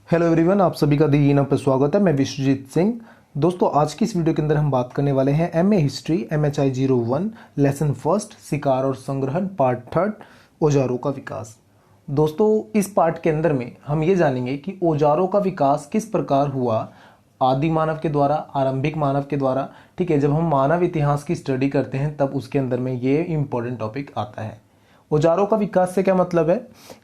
Hello everyone, आप सभी का दी इन पे स्वागत है। मैं विश्वजीत सिंह। दोस्तों, आज की इस वीडियो के अंदर हम बात करने वाले हैं MA history MHI 01 lesson first शिकार और संग्रहण पार्ट थर्ड औजारों का विकास। दोस्तों, इस पार्ट के अंदर में हम ये जानेंगे कि औजारों का विकास किस प्रकार हुआ आदि मानव के द्वारा, आरंभिक मानव के द्वारा। ठीक है, जब हम मानव इतिहास की स्टडी करते हैं तब उसके अंदर में ये इंपॉर्टेंट टॉपिक आता है। औजारों का विकास से क्या मतलब है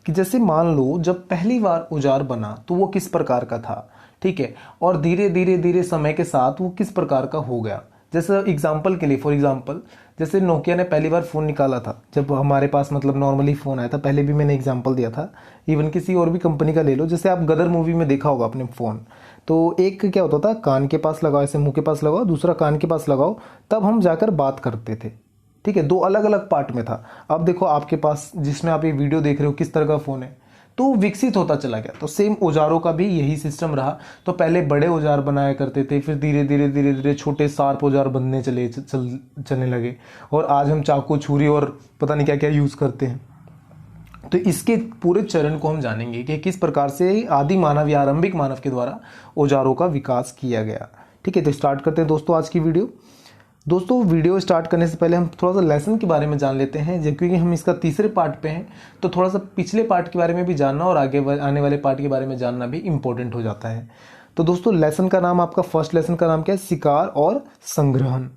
कि जैसे मान लो जब पहली बार औजार बना तो वो किस प्रकार का था। ठीक है, और धीरे धीरे धीरे समय के साथ वो किस प्रकार का हो गया। जैसे एग्जाम्पल के लिए, फॉर एग्जाम्पल, जैसे नोकिया ने पहली बार फ़ोन निकाला था, जब हमारे पास मतलब नॉर्मली फ़ोन आया था। पहले भी मैंने एग्जाम्पल दिया था, इवन किसी और भी कंपनी का ले लो। जैसे आप गदर मूवी में देखा होगा अपने फ़ोन, तो एक क्या होता था, कान के पास लगाओ, ऐसे मुंह के पास लगाओ, दूसरा कान के पास लगाओ, तब हम जाकर बात करते थे। ठीक है, दो अलग अलग पार्ट में था। अब देखो आपके पास, जिसमें आप ये वीडियो देख रहे हो, किस तरह का फ़ोन है, तो विकसित होता चला गया। तो सेम औजारों का भी यही सिस्टम रहा। तो पहले बड़े औजार बनाया करते थे, फिर धीरे धीरे धीरे धीरे छोटे शार्प औजार बनने चलने लगे, और आज हम चाकू, छुरी और पता नहीं क्या क्या यूज़ करते हैं। तो इसके पूरे चरण को हम जानेंगे कि किस प्रकार से आदि मानव या आरंभिक मानव के द्वारा औजारों का विकास किया गया। ठीक है, तो स्टार्ट करते हैं दोस्तों आज की वीडियो। दोस्तों, वीडियो स्टार्ट करने से पहले हम थोड़ा सा लेसन के बारे में जान लेते हैं, क्योंकि हम इसका तीसरे पार्ट पे हैं। तो थोड़ा सा पिछले पार्ट के बारे में भी जानना और आगे आने वाले पार्ट के बारे में जानना भी इंपॉर्टेंट हो जाता है। तो दोस्तों, लेसन का नाम, आपका फर्स्ट लेसन का नाम क्या है? शिकार और संग्रहण।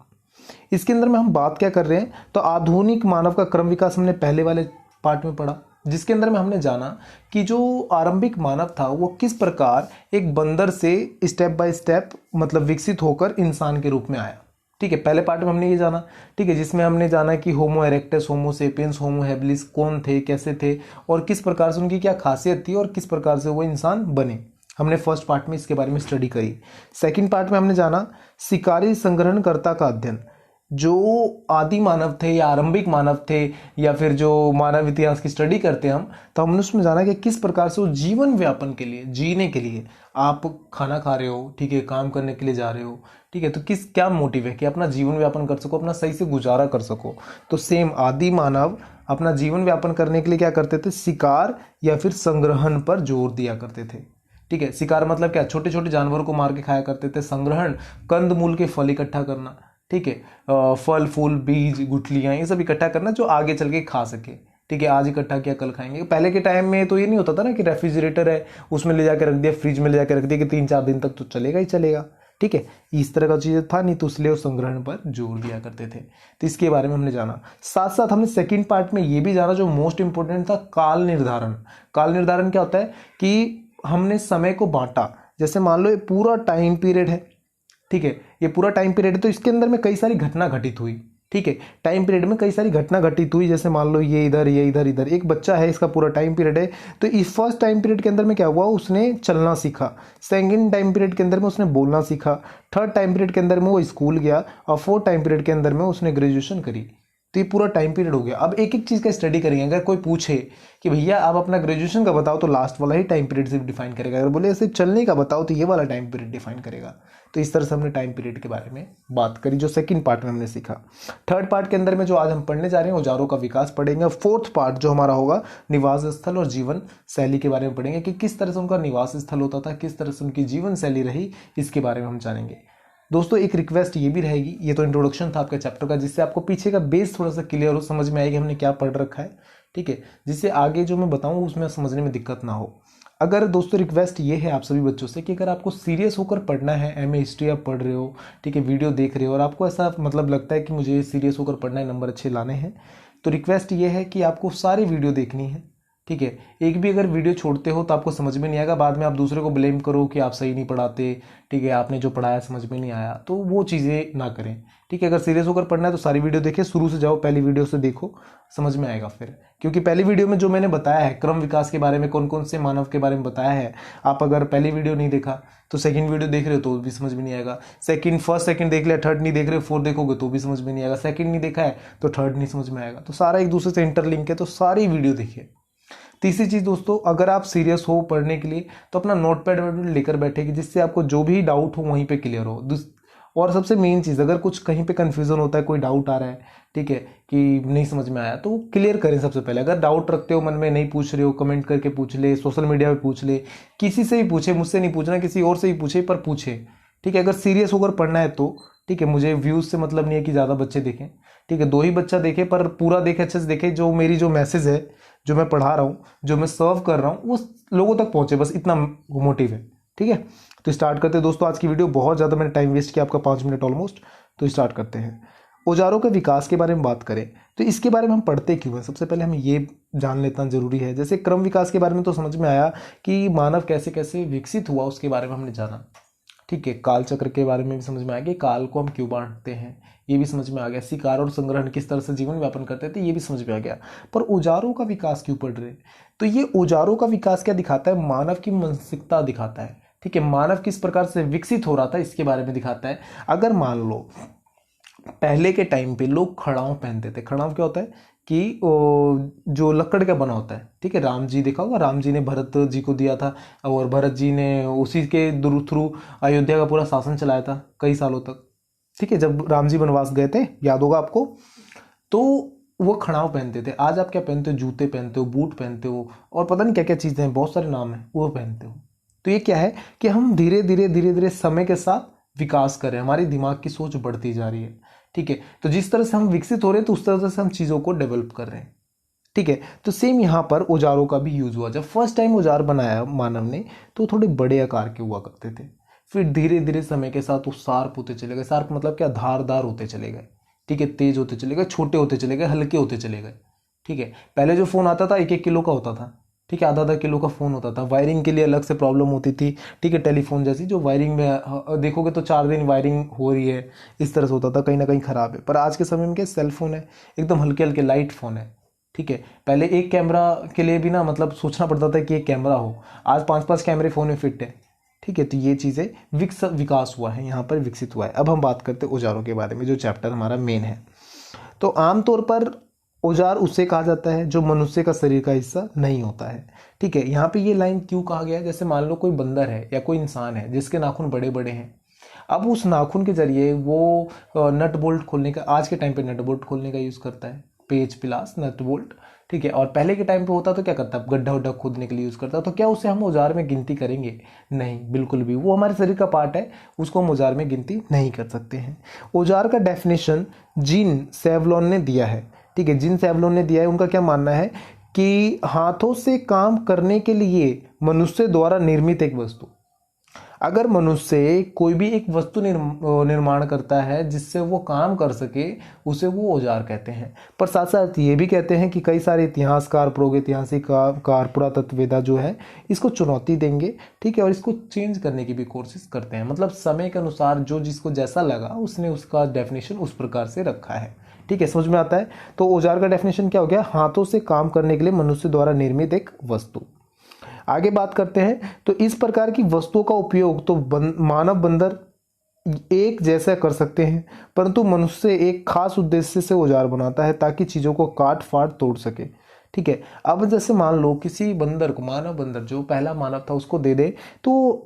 इसके अंदर में हम बात क्या कर रहे हैं, तो आधुनिक मानव का क्रम विकास हमने पहले वाले पार्ट में पढ़ा, जिसके अंदर में हमने जाना कि जो आरंभिक मानव था वो किस प्रकार एक बंदर से स्टेप बाय स्टेप मतलब विकसित होकर इंसान के रूप में आया। ठीक है, पहले पार्ट में हमने ये जाना। ठीक है, जिसमें हमने जाना कि होमो इरेक्टस, होमो सेपियंस, होमो हैबिलिस कौन थे, कैसे थे, और किस प्रकार से उनकी क्या खासियत थी, और किस प्रकार से वो इंसान बने। हमने फर्स्ट पार्ट में इसके बारे में स्टडी करी। सेकंड पार्ट में हमने जाना शिकारी संग्रहणकर्ता का अध्ययन। जो आदि मानव थे या आरंभिक मानव थे, या फिर जो मानव इतिहास की स्टडी करते हैं हम, तो हमने उसमें जाना कि किस प्रकार से वो जीवन व्यापन के लिए, जीने के लिए, आप खाना खा रहे हो, ठीक है, काम करने के लिए जा रहे हो, ठीक है, तो क्या मोटिव है कि अपना जीवन व्यापन कर सको, अपना सही से गुजारा कर सको। तो सेम आदि मानव अपना जीवन व्यापन करने के लिए क्या करते थे? शिकार या फिर संग्रहण पर जोर दिया करते थे। ठीक है, शिकार मतलब क्या? छोटे छोटे जानवरों को मार के खाया करते थे। संग्रहण, कंद मूल के फल इकट्ठा करना। ठीक है, फल फूल बीज गुठलियां ये सब इकट्ठा करना जो आगे चल के खा सके। ठीक है, आज इकट्ठा किया कल खाएंगे। पहले के टाइम में तो ये नहीं होता था ना कि रेफ्रिजरेटर है, उसमें ले जाकर रख दिया, फ्रिज में ले जाकर रख दिया कि 3-4 दिन तक तो चलेगा ही चलेगा। ठीक है, इस तरह का चीज़ था नहीं, तो इसलिए संग्रहण पर जोर दिया करते थे। तो इसके बारे में हमने जाना। साथ साथ हमने सेकंड पार्ट में ये भी जाना, जो मोस्ट इंपोर्टेंट था, काल निर्धारण। काल निर्धारण क्या होता है कि हमने समय को बांटा। जैसे मान लो ये पूरा टाइम पीरियड है, ठीक है, ये पूरा टाइम पीरियड है, तो इसके अंदर में कई सारी घटना घटित हुई। ठीक है, टाइम पीरियड में कई सारी घटना घटित हुई। जैसे मान लो ये इधर, ये इधर, इधर एक बच्चा है, इसका पूरा टाइम पीरियड है, तो इस फर्स्ट टाइम पीरियड के अंदर में क्या हुआ? उसने चलना सीखा। सेकंड टाइम पीरियड के अंदर में उसने बोलना सीखा। थर्ड टाइम पीरियड के अंदर में वो स्कूल गया, और फोर्थ टाइम पीरियड के अंदर में उसने ग्रेजुएशन करी। तो ये पूरा टाइम पीरियड हो गया। अब एक एक चीज़ का स्टडी करेंगे। अगर कोई पूछे कि भैया आप अपना ग्रेजुएशन का बताओ, तो लास्ट वाला ही टाइम पीरियड से डिफाइन करेगा। अगर बोले ऐसे चलने का बताओ, तो ये वाला टाइम पीरियड डिफाइन करेगा। तो इस तरह से हमने टाइम पीरियड के बारे में बात करी, जो सेकंड पार्ट में हमने सीखा। थर्ड पार्ट के अंदर में जो आज हम पढ़ने जा रहे हैं, औजारों का विकास पढ़ेंगे। फोर्थ पार्ट जो हमारा होगा, निवास स्थल और जीवन शैली के बारे में पढ़ेंगे कि किस तरह से उनका निवास स्थल होता था, किस तरह से उनकी जीवन शैली रही, इसके बारे में हम जानेंगे। दोस्तों, एक रिक्वेस्ट ये भी रहेगी, ये तो इंट्रोडक्शन था आपके चैप्टर का, जिससे आपको पीछे का बेस थोड़ा सा क्लियर हो, समझ में आएगी हमने क्या पढ़ रखा है। ठीक है, जिससे आगे जो मैं बताऊं उसमें समझने में दिक्कत ना हो। अगर दोस्तों, रिक्वेस्ट ये है आप सभी बच्चों से कि अगर आपको सीरियस होकर पढ़ना है, एमए हिस्ट्री आप पढ़ रहे हो, ठीक है, वीडियो देख रहे हो, और आपको ऐसा मतलब लगता है कि मुझे सीरियस होकर पढ़ना है, नंबर अच्छे लाने हैं, तो रिक्वेस्ट ये है कि आपको सारी वीडियो देखनी है। ठीक है, एक भी अगर वीडियो छोड़ते हो तो आपको समझ में नहीं आएगा, बाद में आप दूसरे को ब्लेम करो कि आप सही नहीं पढ़ाते, ठीक है, आपने जो पढ़ाया समझ में नहीं आया, तो वो चीज़ें ना करें। ठीक है, अगर सीरियस होकर पढ़ना है तो सारी वीडियो देखिए, शुरू से जाओ, पहली वीडियो से देखो, समझ में आएगा फिर। क्योंकि पहली वीडियो में जो मैंने बताया है क्रम विकास के बारे में, कौन कौन से मानव के बारे में बताया है, आप अगर पहली वीडियो नहीं देखा तो सेकंड वीडियो देख रहे हो तो भी समझ में नहीं आएगा। फर्स्ट सेकंड देख लिया, थर्ड नहीं देख रहे हो, फोर्थ देखोगे तो भी समझ में नहीं आएगा। सेकंड नहीं देखा है तो थर्ड नहीं समझ में आएगा। तो सारा एक दूसरे से इंटरलिंक है, तो सारी वीडियो देखिए। तीसरी चीज़ दोस्तों, अगर आप सीरियस हो पढ़ने के लिए तो अपना नोटपैड लेकर बैठेगी, जिससे आपको जो भी डाउट हो वहीं पे क्लियर हो। और सबसे मेन चीज़, अगर कुछ कहीं पे कन्फ्यूज़न होता है, कोई डाउट आ रहा है, ठीक है, कि नहीं समझ में आया, तो क्लियर करें सबसे पहले। अगर डाउट रखते हो मन में, नहीं पूछ रहे हो, कमेंट करके पूछ ले, सोशल मीडिया पे पूछ ले, किसी से भी पूछे, मुझसे नहीं पूछना, किसी और से ही पूछे, पर पूछे, ठीक है। अगर सीरियस होकर पढ़ना है तो ठीक है, मुझे व्यूज़ से मतलब नहीं है कि ज़्यादा बच्चे देखें, ठीक है, 2 ही बच्चा देखे पर पूरा देखे, अच्छे से देखे, जो मेरी जो मैसेज है, जो मैं पढ़ा रहा हूँ, जो मैं सर्व कर रहा हूँ, वो लोगों तक पहुँचे, बस इतना मोटिव है, ठीक है। तो स्टार्ट करते हैं दोस्तों आज की वीडियो। बहुत ज़्यादा मैंने टाइम वेस्ट किया आपका, 5 मिनट ऑलमोस्ट। तो स्टार्ट करते हैं। औजारों के विकास के बारे में बात करें तो इसके बारे में हम पढ़ते क्यों हैं, सबसे पहले हम ये जान लेना जरूरी है। जैसे क्रम विकास के बारे में तो समझ में आया कि मानव कैसे कैसे विकसित हुआ, उसके बारे में हमने जाना, ठीक है। काल चक्र के बारे में भी समझ में आ गया, काल को हम क्यों बांटते हैं, ये भी समझ में आ गया। शिकार और संग्रहण किस तरह से जीवन व्यापन करते थे, ये भी समझ में आ गया। पर औजारों का विकास क्यों पढ़ रहे हैं, तो ये औजारों का विकास क्या दिखाता है, मानव की मानसिकता दिखाता है, ठीक है। मानव किस प्रकार से विकसित हो रहा था, इसके बारे में दिखाता है। अगर मान लो पहले के टाइम पे लोग खड़ाऊं पहनते थे। खड़ाऊं क्या होता है कि जो लकड़ का बना होता है, ठीक है। राम जी देखा होगा, राम जी ने भरत जी को दिया था और भरत जी ने उसी के थ्रू अयोध्या का पूरा शासन चलाया था कई सालों तक, ठीक है। जब राम जी वनवास गए थे, याद होगा आपको, तो वो खड़ाऊं पहनते थे। आज आप क्या पहनते हो, जूते पहनते हो, बूट पहनते हो, और पता नहीं क्या क्या चीज़ें हैं, बहुत सारे नाम हैं, वो पहनते हो। तो ये क्या है कि हम धीरे धीरे समय के साथ विकास कर रहे हैं, हमारी दिमाग की सोच बढ़ती जा रही है, ठीक है। तो जिस तरह से हम विकसित हो रहे हैं, तो उस तरह से हम चीज़ों को डेवलप कर रहे हैं, ठीक है। तो सेम यहाँ पर औजारों का भी यूज हुआ। जब फर्स्ट टाइम औजार बनाया मानव ने, तो थोड़े बड़े आकार के हुआ करते थे। फिर धीरे धीरे समय के साथ वो शार्प होते चले गए। शार्प मतलब क्या, धारदार होते चले गए, ठीक है। तेज होते चले गए, छोटे होते चले गए, हल्के होते चले गए, ठीक है। पहले जो फोन आता था 1-1 किलो का होता था, ठीक है, आधा किलो का फोन होता था। वायरिंग के लिए अलग से प्रॉब्लम होती थी, ठीक है। टेलीफोन जैसी जो वायरिंग में देखोगे तो 4 दिन वायरिंग हो रही है, इस तरह से होता था, कहीं ना कहीं खराब है। पर आज के समय में क्या, सेल फोन है, एकदम हल्के हल्के लाइट फोन है, ठीक है। पहले एक कैमरा के लिए भी ना मतलब सोचना पड़ता था कि एक कैमरा हो, आज 5-5 कैमरे फोन में फिट है, ठीक है। तो ये चीज़ें विकास हुआ है, यहाँ पर विकसित हुआ है। अब हम बात करते हैं औजारों के बारे में, जो चैप्टर हमारा मेन है। तो आमतौर पर औजार उसे कहा जाता है जो मनुष्य का शरीर का हिस्सा नहीं होता है, ठीक है। यहाँ पे ये लाइन क्यों कहा गया है, जैसे मान लो कोई बंदर है या कोई इंसान है जिसके नाखून बड़े बड़े हैं। अब उस नाखून के जरिए वो नट बोल्ट खोलने का, आज के टाइम पे नट बोल्ट खोलने का यूज़ करता है, पेच पिलास नट बोल्ट, ठीक है। और पहले के टाइम पे होता तो क्या करता, गड्ढा उड्ढा खोदने के लिए यूज़ करता। तो क्या उसे हम औजार में गिनती करेंगे, नहीं, बिल्कुल भी। वो हमारे शरीर का पार्ट है, उसको हम औजार में गिनती नहीं कर सकते हैं। औजार का डेफिनेशन जीन सैवलोन ने दिया है, ठीक है। जीन सैवलोन ने दिया है। उनका क्या मानना है कि हाथों से काम करने के लिए मनुष्य द्वारा निर्मित एक वस्तु, अगर मनुष्य कोई भी एक वस्तु निर्माण करता है जिससे वो काम कर सके, उसे वो औजार कहते हैं। पर साथ साथ ये भी कहते हैं कि कई सारे इतिहासकार, प्रागैतिहासिककार, पुरातत्ववेदा जो है इसको चुनौती देंगे, ठीक है, और इसको चेंज करने की भी कोशिश करते हैं। मतलब समय के अनुसार जो जिसको जैसा लगा उसने उसका डेफिनेशन उस प्रकार से रखा है, ठीक है। समझ में आता है। तो औजार का डेफिनेशन क्या हो गया, हाथों से काम करने के लिए मनुष्य द्वारा निर्मित एक वस्तु। आगे बात करते हैं। तो इस प्रकार की वस्तुओं का उपयोग तो मानव बंदर एक जैसा कर सकते हैं, परंतु मनुष्य एक खास उद्देश्य से औजार बनाता है ताकि चीज़ों को काट फाड़ तोड़ सके, ठीक है। अब जैसे मान लो किसी बंदर को, मानव बंदर जो पहला मानव था, उसको दे दे तो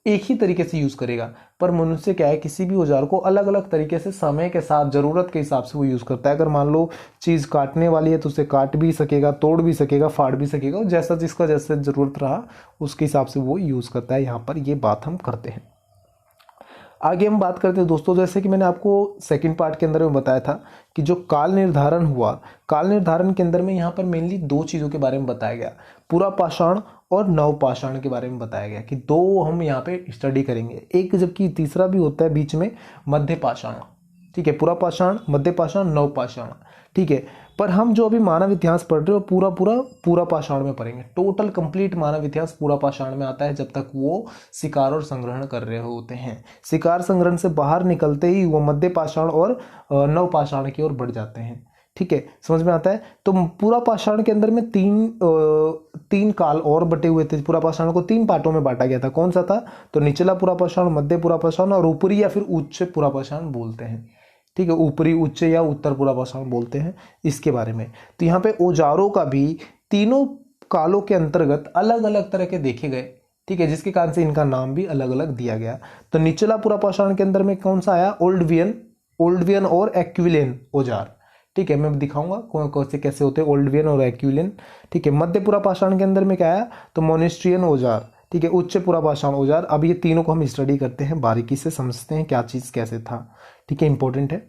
एक ही तरीके से यूज़ करेगा। पर मनुष्य क्या है, किसी भी औजार को अलग अलग तरीके से समय के साथ ज़रूरत के हिसाब से वो यूज़ करता है। अगर मान लो चीज़ काटने वाली है तो उसे काट भी सकेगा, तोड़ भी सकेगा, फाड़ भी सकेगा, और जैसा जिसका जैसे ज़रूरत रहा उसके हिसाब से वो यूज़ करता है। यहाँ पर ये बात हम करते हैं। आगे हम बात करते हैं दोस्तों, जैसे कि मैंने आपको सेकंड पार्ट के अंदर में बताया था कि जो काल निर्धारण हुआ, काल निर्धारण के अंदर में यहाँ पर मेनली 2 चीज़ों के बारे में बताया गया, पुरापाषाण और नवपाषाण के बारे में बताया गया कि 2 हम यहाँ पे स्टडी करेंगे। एक जबकि तीसरा भी होता है बीच में, मध्यपाषाण, ठीक है। पुरापाषाण, मध्यपाषाण, नवपाषाण, ठीक है। पर हम जो अभी मानव इतिहास पढ़ रहे हो पूरा पाषाण में पढ़ेंगे। टोटल कंप्लीट मानव इतिहास पूरा पाषाण में आता है, जब तक वो शिकार और संग्रहण कर रहे होते हैं। शिकार संग्रहण से बाहर निकलते ही वो मध्य पाषाण और नव पाषाण की ओर बढ़ जाते हैं, ठीक है। समझ में आता है। तो पूरा पाषाण के अंदर में तीन काल और बटे हुए थे। पूरा पाषाण को 3 पार्टों में बांटा गया था। कौन सा था, तो निचला पूरा पाषाण, मध्य पूरा पाषाण और ऊपरी या फिर उच्च पूरा पाषाण बोलते हैं, ठीक है। ऊपरी, उच्च या उत्तर पूरा पाषाण बोलते हैं इसके बारे में। तो यहाँ पे औजारों का भी तीनों कालों के अंतर्गत अलग अलग तरह के देखे गए, ठीक है, जिसके कारण से इनका नाम भी अलग अलग दिया गया। तो निचला पूरा पाषाण के अंदर में कौन सा आया, ओल्डवियन और एक्विलियन औजार। ठीक है, मैं दिखाऊंगा कौन से कैसे होते हैं ओल्डवियन और एक्विलियन। ठीक है, मध्य पूरा पाषाण के अंदर में क्या आया, तो मोनेस्ट्रियन औजार। ठीक है, उच्च पूरा पाषाण औजार। अब ये तीनों को हम स्टडी करते हैं, बारीकी से समझते हैं क्या चीज कैसे था। ठीक है, इंपॉर्टेंट है।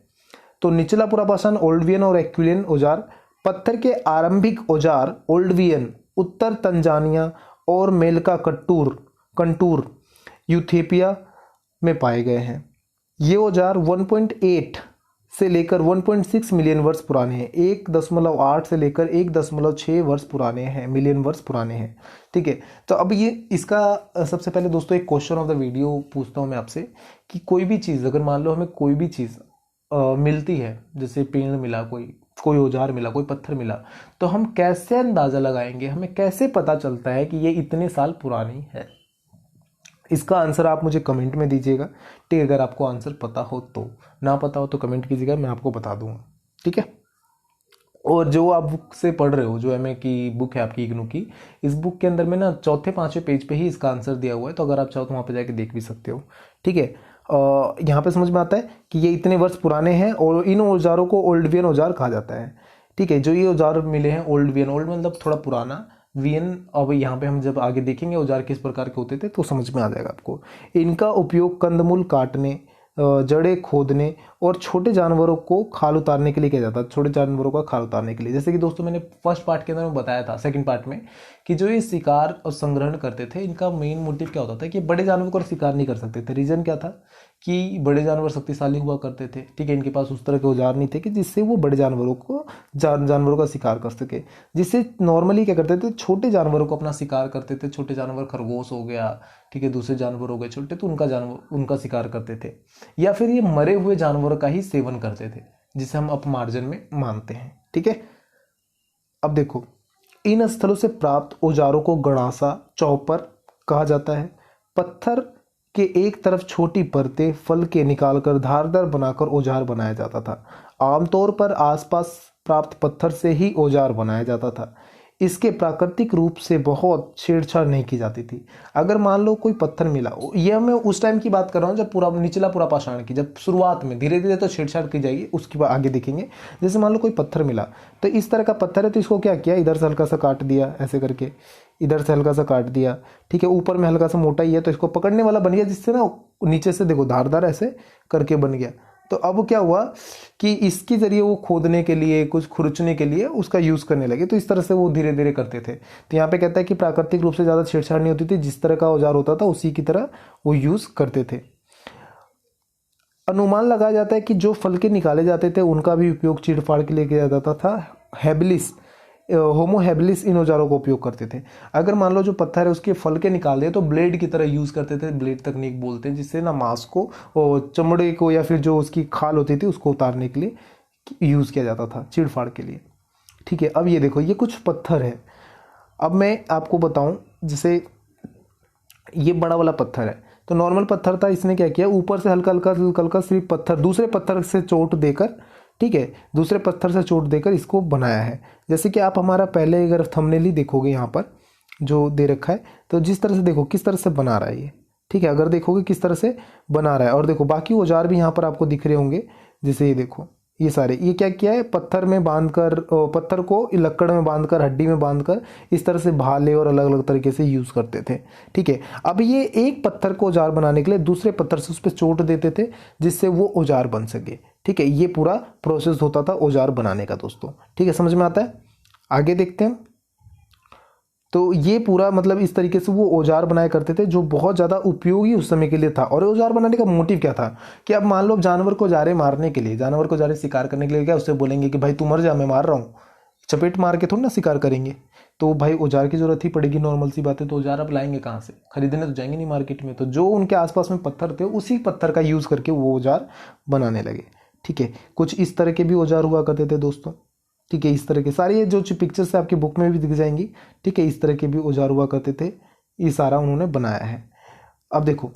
तो निचला पूरा पाषाण ओल्डवियन और एक्विलियन औजार। पत्थर के आरंभिक औजार ओल्डवियन उत्तर तंजानिया और मेलका कंटूर यूथेपिया में पाए गए हैं। ये औजार 1.8 से लेकर 1.6 मिलियन वर्ष पुराने हैं। 1.8 से लेकर 1.6 वर्ष पुराने हैं, मिलियन वर्ष पुराने हैं। ठीक है, तो अब ये इसका सबसे पहले दोस्तों एक क्वेश्चन ऑफ द वीडियो पूछता हूँ मैं आपसे कि कोई भी चीज़ अगर मान लो हमें कोई भी चीज़ मिलती है, जैसे पेड़ मिला, कोई औजार मिला, कोई पत्थर मिला, तो हम कैसे अंदाजा लगाएंगे, हमें कैसे पता चलता है कि ये इतने साल पुरानी है। इसका आंसर आप मुझे कमेंट में दीजिएगा। ठीक है, अगर आपको आंसर पता हो तो, ना पता हो तो कमेंट कीजिएगा, मैं आपको बता दूंगा। ठीक है, और जो आप बुक से पढ़ रहे हो, जो एमए की बुक है आपकी इग्नू की, इस बुक के अंदर में ना चौथे पांचवें पेज पे ही इसका आंसर दिया हुआ है, तो अगर आप चाहो तो वहाँ पे जाके देख भी सकते हो। ठीक है, यहाँ पे समझ में आता है कि ये इतने वर्ष पुराने हैं और इन औजारों को ओल्डवियन औजार कहा जाता है। ठीक है, जो ये औजार मिले हैं ओल्डवियन, ओल्ड मतलब थोड़ा पुराना, वियन। अब यहाँ पे हम जब आगे देखेंगे औजार किस प्रकार के होते थे तो समझ में आ जाएगा आपको। इनका उपयोग कंदमूल काटने, जड़ें खोदने और छोटे जानवरों को खाल उतारने के लिए किया जाता है। छोटे जानवरों का खाल उतारने के लिए, जैसे कि दोस्तों मैंने फर्स्ट पार्ट के अंदर में बताया था, सेकंड पार्ट में, कि जो ये शिकार और संग्रहण करते थे, इनका मेन मोटिव क्या होता था कि बड़े जानवरों को शिकार नहीं कर सकते थे। रीजन क्या था कि बड़े जानवर शक्तिशाली हुआ करते थे। ठीक है, इनके पास उस तरह के औजार नहीं थे कि जिससे वो बड़े जानवरों को जानवरों का शिकार कर सके। जिससे नॉर्मली क्या करते थे, छोटे जानवरों को अपना शिकार करते थे। छोटे जानवर, खरगोश हो गया, ठीक है, दूसरे जानवर हो गए छोटे, तो उनका शिकार करते थे। या फिर ये मरे हुए जानवरों का ही सेवन करते थे, जिसे हम अपमार्जन में मानते हैं। ठीक है, अब देखो, इन स्थलों से प्राप्त औजारों को गड़ासा, चौपर कहा जाता है। पत्थर के एक तरफ छोटी परतें फल के निकालकर धारदार बनाकर औजार बनाया जाता था। आमतौर पर आसपास प्राप्त पत्थर से ही औजार बनाया जाता था। इसके प्राकृतिक रूप से बहुत छेड़छाड़ नहीं की जाती थी। अगर मान लो कोई पत्थर मिला, यह मैं उस टाइम की बात कर रहा हूँ जब पूरा निचला पूरा पाषाण की, जब शुरुआत में, धीरे धीरे तो छेड़छाड़ की जाएगी, उसकी बात आगे देखेंगे। जैसे मान लो कोई पत्थर मिला, तो इस तरह का पत्थर है, तो इसको क्या किया, इधर से हल्का सा काट दिया, ऐसे करके इधर से हल्का सा काट दिया। ठीक है, ऊपर में हल्का सा मोटा ही है तो इसको पकड़ने वाला बन गया, जिससे ना नीचे से देखो धारदार ऐसे करके बन गया। तो अब क्या हुआ कि इसके जरिए वो खोदने के लिए, कुछ खुरचने के लिए उसका यूज करने लगे। तो इस तरह से वो धीरे धीरे करते थे। तो यहाँ पे कहता है कि प्राकृतिक रूप से ज्यादा छेड़छाड़ नहीं होती थी, जिस तरह का औजार होता था उसी की तरह वो यूज करते थे। अनुमान लगाया जाता है कि जो फल के निकाले जाते थे उनका भी उपयोग चीड़फाड़ के लिए किया जाता था। हैबिलिस, होमो हैबिलिस इन औजारों का उपयोग करते थे। अगर मान लो जो पत्थर है उसके फल के निकाले तो ब्लेड की तरह यूज करते थे, ब्लेड तकनीक बोलते हैं, जिससे ना मांस को, चमड़े को, या फिर जो उसकी खाल होती थी उसको उतारने के लिए यूज किया जाता था, चीड़फाड़ के लिए। ठीक है, अब ये देखो, ये कुछ पत्थर है। अब मैं आपको बताऊं, जैसे ये बड़ा वाला पत्थर है, तो नॉर्मल पत्थर था, इसने क्या किया, ऊपर से हल्का हल्का हल्का सिर्फ पत्थर दूसरे पत्थर से चोट देकर, ठीक है, दूसरे पत्थर से चोट देकर इसको बनाया है। जैसे कि आप हमारा पहले अगर थंबनेल ही देखोगे यहाँ पर जो दे रखा है, तो जिस तरह से देखो किस तरह से बना रहा है ये। ठीक है, अगर देखोगे किस तरह से बना रहा है, और देखो बाकी औजार भी यहाँ पर आपको दिख रहे होंगे। जैसे ये देखो, ये सारे, ये क्या किया है, पत्थर में बांधकर, पत्थर को लक्कड़ में बांधकर, हड्डी में बांधकर इस तरह से भाले और अलग अलग तरीके से यूज करते थे। ठीक है, अब ये एक पत्थर को औजार बनाने के लिए दूसरे पत्थर से उस पर चोट देते थे, जिससे वो औजार बन सके। ठीक है, ये पूरा प्रोसेस होता था औजार बनाने का दोस्तों। ठीक है, समझ में आता है? आगे देखते हैं। तो ये पूरा मतलब इस तरीके से वो औजार बनाया करते थे, जो बहुत ज़्यादा उपयोगी उस समय के लिए था। और औजार बनाने का मोटिव क्या था कि अब मान लो जानवर को जा रहे मारने के लिए, जानवर को जा रहे शिकार करने के लिए, क्या उससे बोलेंगे कि भाई तू मर जा, मैं मार रहा हूँ, चपेट मार के थोड़ी ना शिकार करेंगे। तो भाई औजार की जरूरत ही पड़ेगी, नॉर्मल सी बात है। तो औजार अब लाएंगे कहाँ से, खरीदने तो जाएंगे नहीं मार्केट में। तो जो उनके आसपास में पत्थर थे, उसी पत्थर का यूज करके वो औजार बनाने लगे। ठीक है, कुछ इस तरह के भी औजार हुआ करते थे दोस्तों। ठीक है, इस तरह के सारे ये जो पिक्चर्स है आपकी बुक में भी दिख जाएंगी। ठीक है, इस तरह के भी औजार हुआ करते थे, ये सारा उन्होंने बनाया है। अब देखो,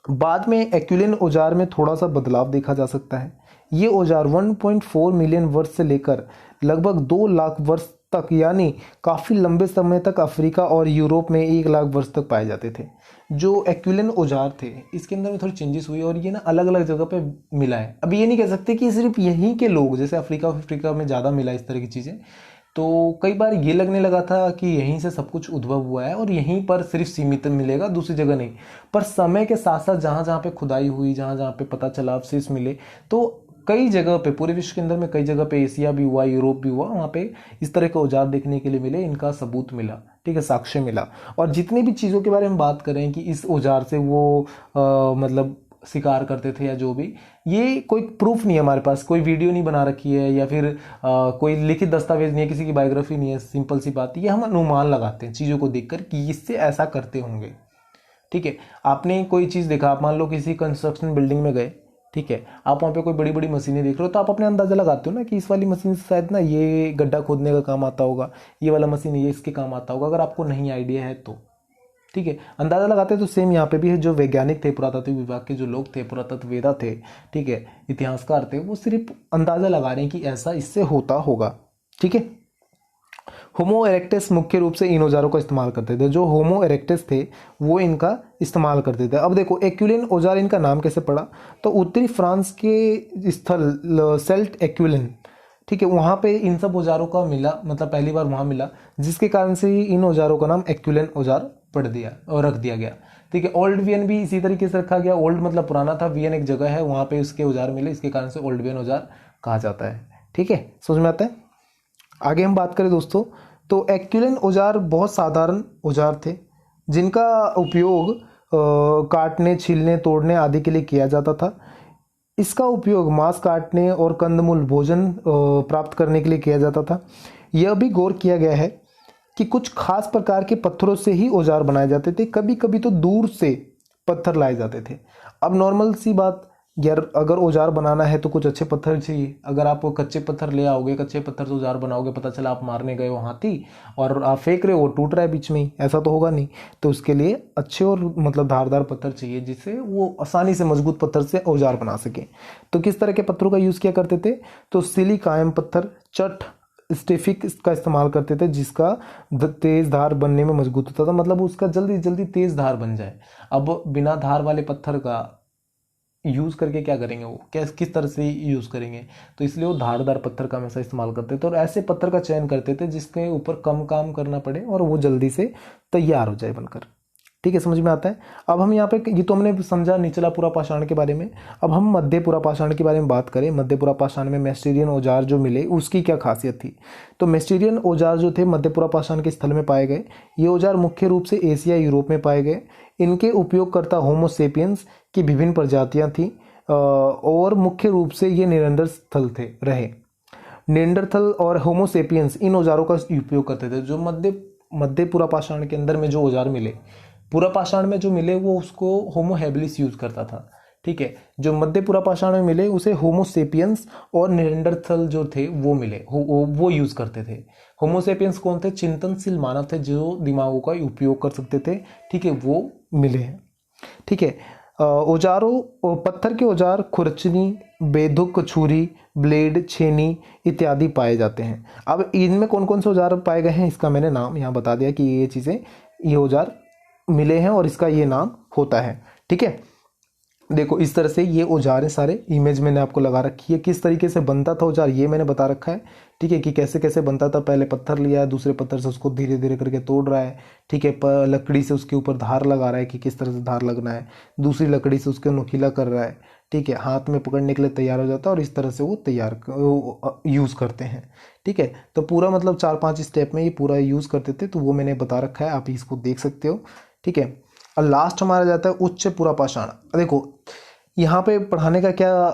बाद में एक्विलियन औजार में थोड़ा सा बदलाव देखा जा सकता है। ये औजार 1.4 मिलियन वर्ष से लेकर लगभग 2 लाख वर्ष तक यानी काफ़ी लंबे समय तक अफ्रीका और यूरोप में 1 लाख वर्ष तक पाए जाते थे। जो एक्विलिन औजार थे इसके अंदर में थोड़ी चेंजेस हुई और ये ना अलग अलग जगह पे मिला है। अब ये नहीं कह सकते कि सिर्फ यहीं के लोग, जैसे अफ्रीका में ज़्यादा मिला इस तरह की चीज़ें, तो कई बार ये लगने लगा था कि यहीं से सब कुछ उद्भव हुआ है और यहीं पर सिर्फ सीमित मिलेगा, दूसरी जगह नहीं। पर समय के साथ साथ जहाँ जहाँ पे खुदाई हुई, जहाँ जहाँ पे पता चला अवशेष मिले, तो कई जगह पे पूरे विश्व के अंदर में कई जगह पे, एशिया भी हुआ, यूरोप भी हुआ, वहाँ पे इस तरह के औजार देखने के लिए मिले, इनका सबूत मिला, ठीक है, साक्ष्य मिला। और जितनी भी चीज़ों के बारे में बात करें कि इस औजार से वो मतलब शिकार करते थे या जो भी, ये कोई प्रूफ नहीं है हमारे पास, कोई वीडियो नहीं बना रखी है या फिर कोई लिखित दस्तावेज नहीं है, किसी की बायोग्राफी नहीं है। सिंपल सी बात, ये हम अनुमान लगाते हैं चीज़ों को देखकर कि इससे ऐसा करते होंगे, ठीक है। आपने कोई चीज़ देखा, आप मान लो किसी कंस्ट्रक्शन बिल्डिंग में गए, ठीक है, आप वहाँ पे कोई बड़ी बड़ी मशीनें देख रहे हो, तो आप अपने अंदाजा लगाते हो ना कि इस वाली मशीन से शायद ना ये गड्ढा खोदने का काम आता होगा, ये वाला मशीन ये इसके काम आता होगा, अगर आपको नहीं आइडिया है तो, ठीक है, अंदाजा लगाते हैं। तो सेम यहाँ पे भी है, जो वैज्ञानिक थे, पुरातत्व विभाग के जो लोग थे, पुरातत्ववेत्ता थे, ठीक है, इतिहासकार थे, वो सिर्फ अंदाजा लगा रहे हैं कि ऐसा इससे होता होगा, ठीक है। होमो इरेक्टस मुख्य रूप से इन औजारों का इस्तेमाल करते थे। जो होमो इरेक्टस थे वो इनका इस्तेमाल करते थे। अब देखो एक्विलिन औजार, इनका नाम कैसे पड़ा, तो उत्तरी फ्रांस के स्थल सेल्ट एक्विलिन, ठीक है, वहाँ पे इन सब औजारों का मिला, मतलब पहली बार वहाँ मिला, जिसके कारण से इन औजारों का नाम एक्विलिन औजार पढ़ दिया और रख दिया गया, ठीक है। ओल्ड वियन भी इसी तरीके से रखा गया। ओल्ड मतलब पुराना था, वियन एक जगह है, वहाँ पे उसके औजार मिले, इसके कारण से ओल्ड वियन औजार कहा जाता है, ठीक है, समझ में आता है। आगे हम बात करें दोस्तों, तो एक्विलिन औजार बहुत साधारण औजार थे जिनका उपयोग काटने, छीलने, तोड़ने आदि के लिए किया जाता था। इसका उपयोग मांस काटने और कंदमूल भोजन प्राप्त करने के लिए किया जाता था। यह भी गौर किया गया है कि कुछ खास प्रकार के पत्थरों से ही औजार बनाए जाते थे, कभी कभी तो दूर से पत्थर लाए जाते थे। अब नॉर्मल सी बात यार, अगर औजार बनाना है तो कुछ अच्छे पत्थर चाहिए। अगर आप कच्चे पत्थर ले आओगे, कच्चे पत्थर से औजार बनाओगे, पता चला आप मारने गए हो हाथी और आप फेंक रहे हो, वो टूट रहा है बीच में ही, ऐसा तो होगा नहीं। तो उसके लिए अच्छे और मतलब धारदार पत्थर चाहिए, जिससे वो आसानी से मजबूत पत्थर से औजार बना सके। तो किस तरह के पत्थरों का यूज़ किया करते थे, तो सिलिकायम पत्थर, चट, स्टेफिक का इस्तेमाल करते थे, जिसका तेज धार बनने में मजबूत होता था, मतलब उसका जल्दी जल्दी तेज धार बन जाए। अब बिना धार वाले पत्थर का यूज़ करके क्या करेंगे, वो किस तरह से यूज़ करेंगे, तो इसलिए वो धारदार पत्थर का हमेशा इस्तेमाल करते थे और ऐसे पत्थर का चयन करते थे जिसके ऊपर कम काम करना पड़े और वो जल्दी से तैयार हो जाए बनकर, ठीक है, समझ में आता है। अब हम यहाँ पे, ये तो हमने समझा निचला पूरा पाषाण के बारे में। अब हम मध्य पूरा पाषाण के बारे में बात करें। मध्य पूरा पाषाण में मेस्टेरियन औजार जो मिले उसकी क्या खासियत थी, तो मेस्टेरियन औजार जो थे मध्य पूरा पाषाण के स्थल में पाए गए। ये औजार मुख्य रूप से एशिया, यूरोप में पाए गए। इनके उपयोगकर्ता होमो सेपियंस की विभिन्न प्रजातियां थी और मुख्य रूप से ये निरंतरस्थल थे रहे। निएंडरथल और होमो सेपियंस इन औजारों का उपयोग करते थे। जो मध्य पूरा पाषाण के अंदर में जो औजार मिले, पूरा पाषाण में जो मिले, वो उसको होमो हैबिलिस यूज करता था, ठीक है। जो मध्य पूरा पाषाण में मिले उसे होमो सेपियंस और निएंडरथल जो थे वो मिले, वो यूज करते थे। होमो सेपियंस कौन थे, चिंतनशील मानव थे जो दिमागों का उपयोग कर सकते थे, ठीक है, वो मिले हैं, ठीक है। औजारों, पत्थर के औजार खुरचनी, बेधुक, छुरी, ब्लेड, छेनी इत्यादि पाए जाते हैं। अब इनमें कौन कौन से औजार पाए गए हैं इसका मैंने नाम यहाँ बता दिया कि ये चीज़ें, ये औजार मिले हैं और इसका ये नाम होता है, ठीक है। देखो इस तरह से ये औजार है सारे, इमेज मैंने आपको लगा रखी है। किस तरीके से बनता था औजार ये मैंने बता रखा है, ठीक है, कि कैसे कैसे बनता था। पहले पत्थर लिया है, दूसरे पत्थर से उसको धीरे धीरे करके तोड़ रहा है, ठीक है, लकड़ी से उसके ऊपर धार लगा रहा है कि किस तरह से धार लगना है, दूसरी लकड़ी से उसके नुकीला कर रहा है, ठीक है, हाथ में पकड़ने के लिए तैयार हो जाता है और इस तरह से वो तैयार यूज़ करते हैं, ठीक है। तो पूरा मतलब 4-5 स्टेप में ये पूरा यूज़ करते थे, तो वो मैंने बता रखा है, आप इसको देख सकते हो, ठीक है। और लास्ट हमारा जाता है उच्च पूरा पाषाण। देखो यहाँ पे पढ़ाने का क्या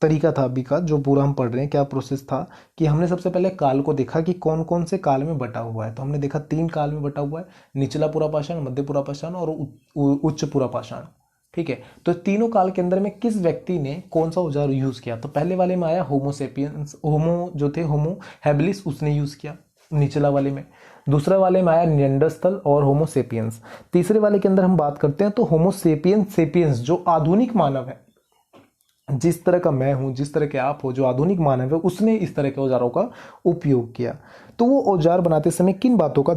तरीका था अभी का, जो पूरा हम पढ़ रहे हैं, क्या प्रोसेस था कि हमने सबसे पहले काल को देखा कि कौन कौन से काल में बटा हुआ है। तो हमने देखा 3 काल में बटा हुआ है, निचला पूरा पाषाण, मध्य पूरा पाषाण और उच्च पूरा पाषाण, ठीक है। तो तीनों काल के अंदर में किस व्यक्ति ने कौन सा औजार यूज किया, तो पहले वाले में आया होमो सेपियंस, होमो जो थे होमो हैबिलिस, उसने यूज किया निचला वाले में। दूसरे वाले में आया निएंडरथल और होमो सेपियंस। तीसरे वाले के अंदर हम बात करते हैं तो होमो सेपियंस जो आधुनिक मानव है, जिस तरह का मैं हूँ, जिस तरह के आप हो, जो आधुनिक मानव है, उसने इस तरह के औजारों का उपयोग किया। तो वो औजार बनाते समय किन बातों का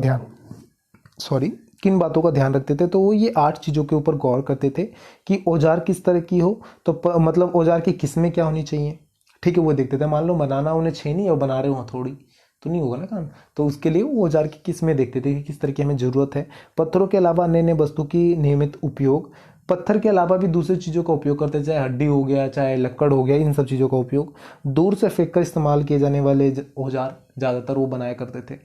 ध्यान रखते थे, तो वो ये 8 चीज़ों के ऊपर गौर करते थे कि औजार किस तरह की हो, तो मतलब औजार की किस्में क्या होनी चाहिए। ठीक है, वो देखते थे। मान लो बनाना उन्हें छेनी और बना रहे हो हथौड़ी, तो नहीं होगा ना काम। तो उसके लिए वो औजार की किस्में देखते थे कि किस तरह की हमें ज़रूरत है। पत्थरों के अलावा अन्य अन्य वस्तु की नियमित उपयोग, पत्थर के अलावा भी दूसरी चीज़ों का उपयोग करते थे, चाहे हड्डी हो गया, चाहे लक्कड़ हो गया, इन सब चीज़ों का उपयोग। दूर से फेंक कर इस्तेमाल किए जाने वाले औजार ज़्यादातर वो बनाया करते थे।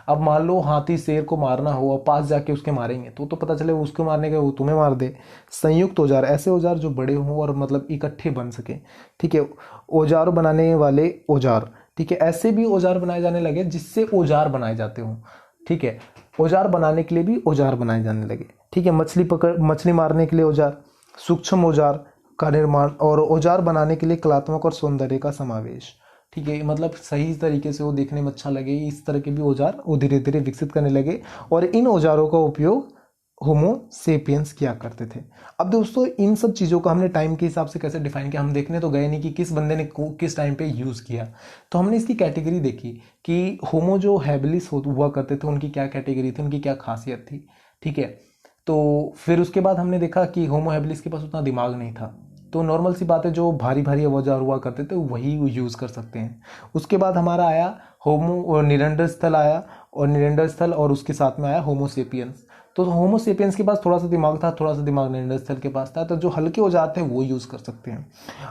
अब मान लो हाथी शेर को मारना हो और पास जाके उसके मारेंगे, तो पता चले उसको मारने के वो तुम्हें मार दे। संयुक्त औजार, ऐसे औजार जो बड़े हों और मतलब इकट्ठे बन सके। ठीक है, औजार बनाने वाले औजार, ठीक है, ऐसे भी औजार बनाए जाने लगे जिससे औजार बनाए जाते हों। ठीक है, औजार बनाने के लिए भी औजार बनाए जाने लगे। ठीक है, मछली मारने के लिए औजार, सूक्ष्म औजार का निर्माण और औजार बनाने के लिए कलात्मक और सौंदर्य का समावेश। ठीक है, मतलब सही तरीके से वो देखने में अच्छा लगे, इस तरह के भी औजार वो धीरे धीरे विकसित करने लगे और इन औजारों का उपयोग होमो सेपियंस किया करते थे। अब दोस्तों इन सब चीज़ों को हमने टाइम के हिसाब से कैसे डिफाइन किया, हम देखने तो गए नहीं कि किस बंदे ने किस टाइम पे यूज़ किया। तो हमने इसकी कैटेगरी देखी कि होमो जो हैबिलिस हुआ करते थे उनकी क्या कैटेगरी थी, उनकी क्या खासियत थी। ठीक है, तो फिर उसके बाद हमने देखा कि होमो हैबिलिस के पास उतना दिमाग नहीं था, तो नॉर्मल सी बात है, जो भारी भारी औजार हुआ करते थे वही यूज़ कर सकते हैं। उसके बाद हमारा आया होमो निरेंडरस्थल आया, और निरेंडरस्थल और उसके साथ में आया होमोसेपियंस। तो होमोसेपियंस के पास थोड़ा सा दिमाग था, थोड़ा सा दिमाग निरेंडरस्थल के पास था, तो जो हल्के औजार थे वो यूज़ कर सकते हैं।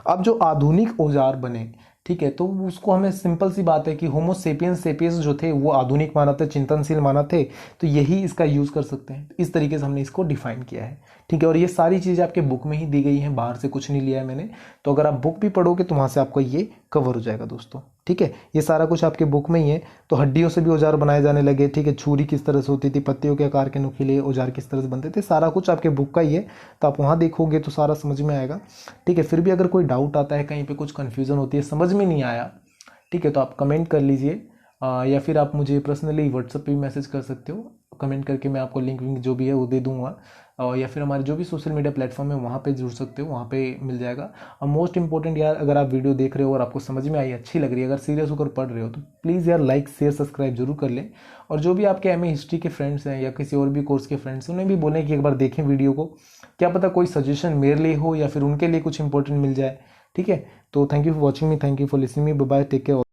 अब जो आधुनिक औजार बने, ठीक है, तो उसको हमें सिंपल सी बात है कि होमोसेपियंस सेपियंस जो थे वो आधुनिक मानव थे, चिंतनशील मानव थे, तो यही इसका यूज़ कर सकते हैं। इस तरीके से हमने इसको डिफाइन किया है। ठीक है, और ये सारी चीज़ें आपके बुक में ही दी गई हैं, बाहर से कुछ नहीं लिया है मैंने। तो अगर आप बुक भी पढ़ोगे तो वहाँ से आपको ये कवर हो जाएगा दोस्तों। ठीक है, ये सारा कुछ आपके बुक में ही है। तो हड्डियों से भी औजार बनाए जाने लगे। ठीक है, छुरी किस तरह से होती थी, पत्तियों के आकार के नुकीले औजार किस तरह से बनते थे, सारा कुछ आपके बुक का ही है। तो आप वहाँ देखोगे तो सारा समझ में आएगा। ठीक है, फिर भी अगर कोई डाउट आता है, कहीं पे कुछ कन्फ्यूज़न होती है, समझ में नहीं आया, ठीक है, तो आप कमेंट कर लीजिए, या फिर आप मुझे पर्सनली व्हाट्सएप पे भी मैसेज कर सकते हो। कमेंट करके मैं आपको लिंक विंक जो भी है वो दे दूंगा, या फिर हमारे जो भी सोशल मीडिया प्लेटफॉर्म है वहाँ पे जुड़ सकते हो, वहाँ पे मिल जाएगा। और मोस्ट इंपॉर्टेंट यार, अगर आप वीडियो देख रहे हो और आपको समझ में आई, अच्छी लग रही है, अगर सीरियस होकर पढ़ रहे हो, तो प्लीज़ यार लाइक शेयर सब्सक्राइब जरूर कर लें। और जो भी आपके एमए हिस्ट्री के फ्रेंड्स हैं या किसी और भी कोर्स के फ्रेंड्स हैं, उन्हें भी बोलें कि एक बार देखें वीडियो को, क्या पता कोई सजेशन मेरे लिए हो या फिर उनके लिए कुछ इंपॉर्टेंट मिल जाए। ठीक है, तो thank you for watching me, thank you for listening me, bye bye, take care.